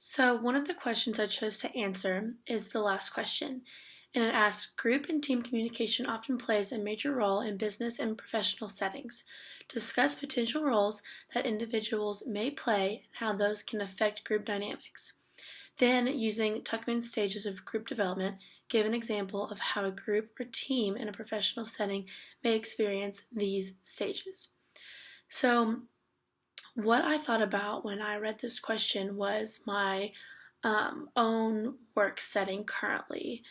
So, one of the questions I chose to answer is the last question, and it asks Group and team communication often plays a major role in business and professional settings. Discuss potential roles that individuals may play and how those can affect group dynamics. Then, using Tuckman's stages of group development, give an example of how a group or team in a professional setting may experience these stages. So, what I thought about when I read this question was my own work setting currently.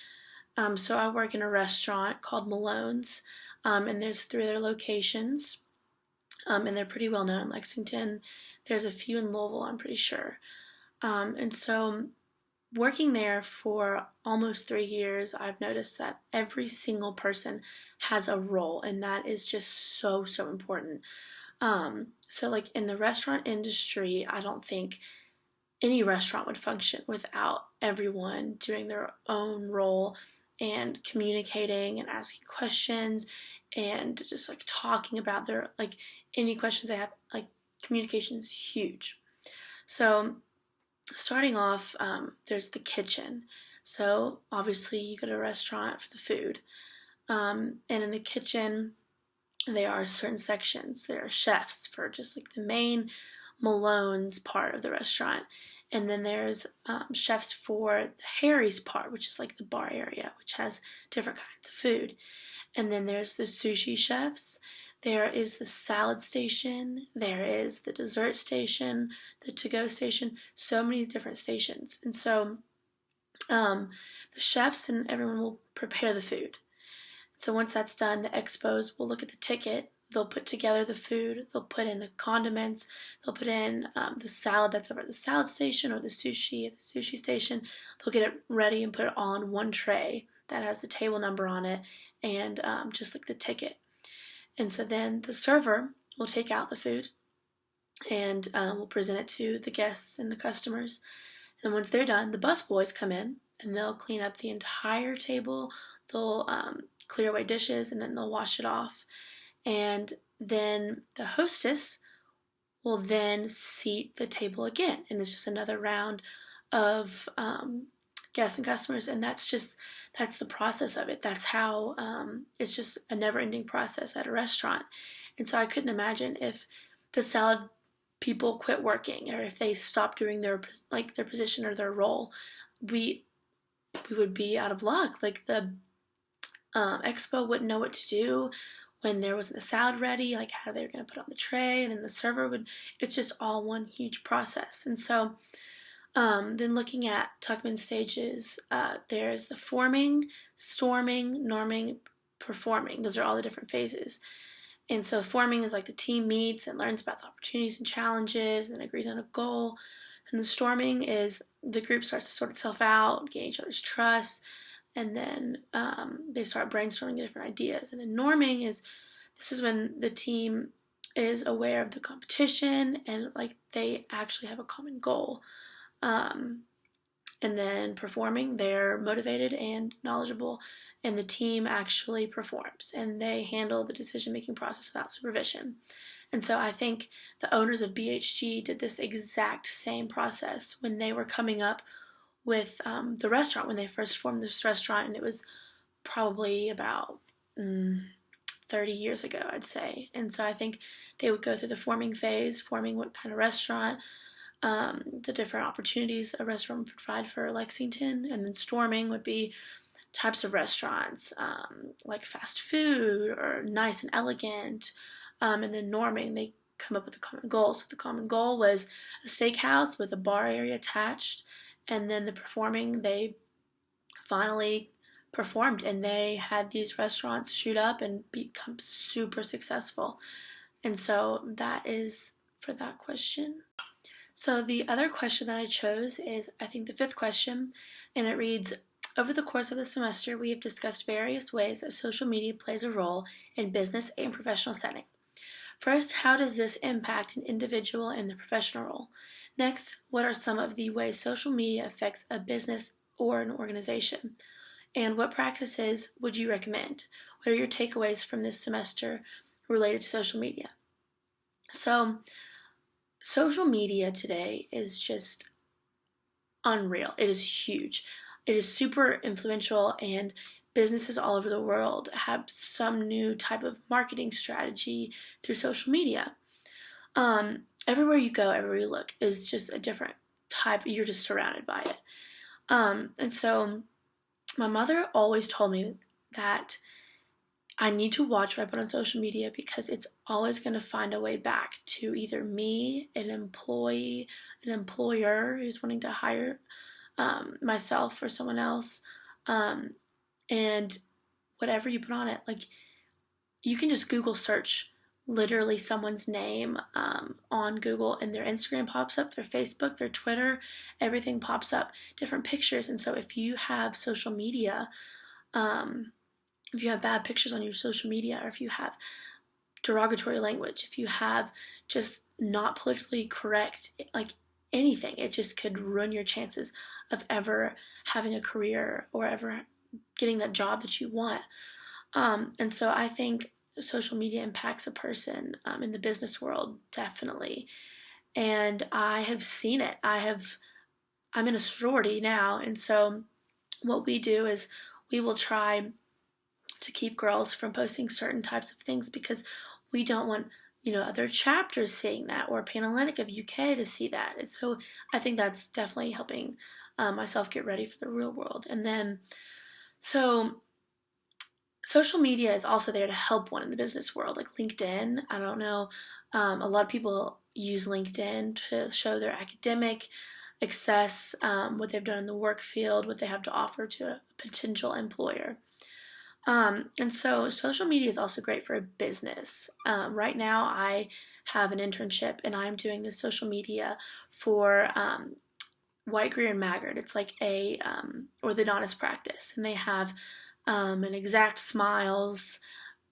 So I work in a restaurant called Malone's, and there's three other locations, and they're pretty well known in Lexington. There's a few in Louisville, I'm pretty sure. And so working there for almost 3 years, I've noticed that every single person has a role, and that is just so important. So like in the restaurant industry, I don't think any restaurant would function without everyone doing their own role and communicating and asking questions and just like talking about their like any questions they have. Like communication is huge. So starting off, there's the kitchen. So obviously you go to a restaurant for the food, and in the kitchen there are certain sections. There are chefs for just like the main Malone's part of the restaurant. And then there's chefs for the Harry's part, which is like the bar area, which has different kinds of food. And then there's the sushi chefs. There is the salad station. There is the dessert station, the to-go station. So many different stations. And so the chefs and everyone will prepare the food. So once that's done, the expos will look at the ticket. They'll put together the food. They'll put in the condiments. They'll put in the salad that's over at the salad station or the sushi at the sushi station. They'll get it ready and put it all on one tray that has the table number on it and just like the ticket. And so then the server will take out the food and will present it to the guests and the customers. And once they're done, the busboys come in and they'll clean up the entire table. They'll clear away dishes and then they'll wash it off. And then the hostess will then seat the table again. And it's just another round of guests and customers. And that's the process of it. That's how it's just a never-ending process at a restaurant. And so I couldn't imagine if the salad people quit working or if they stopped doing their position or their role. We would be out of luck. Like the expo wouldn't know what to do when there wasn't a salad ready, like how they were going to put it on the tray, and then the server would, it's just all one huge process. And so then looking at Tuckman's stages, there's the forming, storming, norming, performing. Those are all the different phases. And so forming is like the team meets and learns about the opportunities and challenges and agrees on a goal. And the storming is the group starts to sort itself out, gain each other's trust, and then they start brainstorming different ideas. And then norming is, this is when the team is aware of the competition and like they actually have a common goal. And then performing, they're motivated and knowledgeable, and the team actually performs and they handle the decision-making process without supervision. And so I think the owners of BHG did this exact same process when they were coming up with the restaurant, when they first formed this restaurant, and it was probably about 30 years ago, I'd say. And so I think they would go through the forming phase, forming what kind of restaurant, the different opportunities a restaurant would provide for Lexington, and then storming would be types of restaurants, like fast food or nice and elegant, and then norming, they come up with a common goal. So the common goal was a steakhouse with a bar area attached. And then the performing, they finally performed and they had these restaurants shoot up and become super successful. And so that is for that question. So the other question that I chose is, I think, the fifth question, and it reads, over the course of the semester, we have discussed various ways that social media plays a role in business and professional setting. First, how does this impact an individual in the professional role? Next, what are some of the ways social media affects a business or an organization? And what practices would you recommend? What are your takeaways from this semester related to social media? So, social media today is just unreal. It is huge. It is super influential, and businesses all over the world have some new type of marketing strategy through social media. Everywhere you go, everywhere you look is just a different type. You're just surrounded by it. And so my mother always told me that I need to watch what I put on social media because it's always going to find a way back to either me, an employee, an employer who's wanting to hire myself or someone else. And whatever you put on it, like you can just Google search literally someone's name on Google, and their Instagram pops up, their Facebook, their Twitter, everything pops up, different pictures. And so if you have social media, if you have bad pictures on your social media, or if you have derogatory language, if you have just not politically correct, like anything, it just could ruin your chances of ever having a career or ever getting that job that you want. And so I think social media impacts a person in the business world, definitely. And I have seen it. I'm in a sorority now, and so what we do is we will try to keep girls from posting certain types of things because we don't want other chapters seeing that, or Panhellenic of UK to see that. And so I think that's definitely helping myself get ready for the real world. And then so social media is also there to help one in the business world, like LinkedIn. I don't know, a lot of people use LinkedIn to show their academic success, what they've done in the work field, what they have to offer to a potential employer. And so social media is also great for a business. Right now I have an internship and I'm doing the social media for White, Greer, and Maggard. It's like a orthodontist practice, and they have an Exact Smiles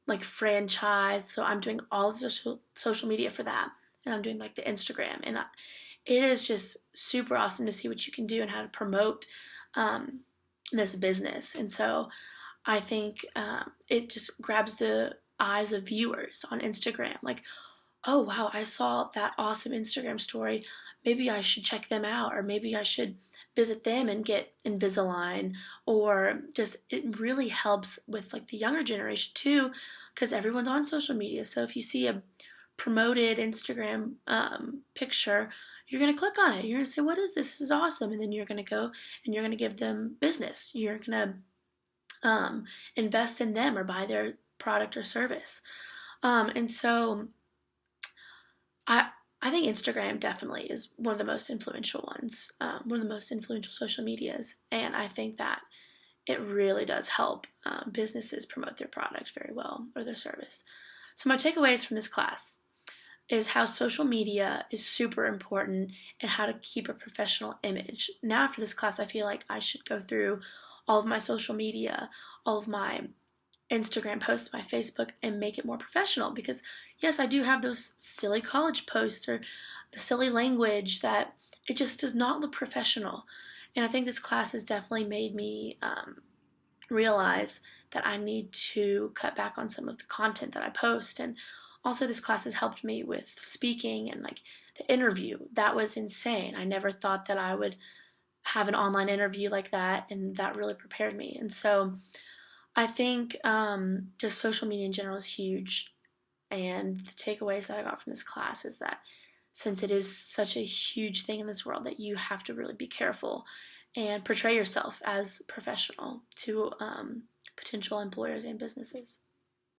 like franchise. So I'm doing all of the social media for that, and I'm doing like the Instagram, and it is just super awesome to see what you can do and how to promote this business. And so I think it just grabs the eyes of viewers on Instagram. Like, oh wow, I saw that awesome Instagram story. Maybe I should check them out, or maybe I should visit them and get Invisalign, or just it really helps with like the younger generation too, because everyone's on social media. So if you see a promoted Instagram picture, you're going to click on it. You're going to say, what is this? This is awesome. And then you're going to go and you're going to give them business. You're going to invest in them or buy their product or service. And so I think Instagram definitely is one of the most influential ones, one of the most influential social medias. And I think that it really does help businesses promote their product very well, or their service. So my takeaways from this class is how social media is super important and how to keep a professional image. Now after this class, I feel like I should go through all of my social media, all of my Instagram posts, my Facebook, and make it more professional, because yes, I do have those silly college posts or the silly language that it just does not look professional. And I think this class has definitely made me realize that I need to cut back on some of the content that I post. And also this class has helped me with speaking and like the interview. That was insane. I never thought that I would have an online interview like that, and that really prepared me. And so I think just social media in general is huge. And the takeaways that I got from this class is that since it is such a huge thing in this world, that you have to really be careful and portray yourself as professional to potential employers and businesses.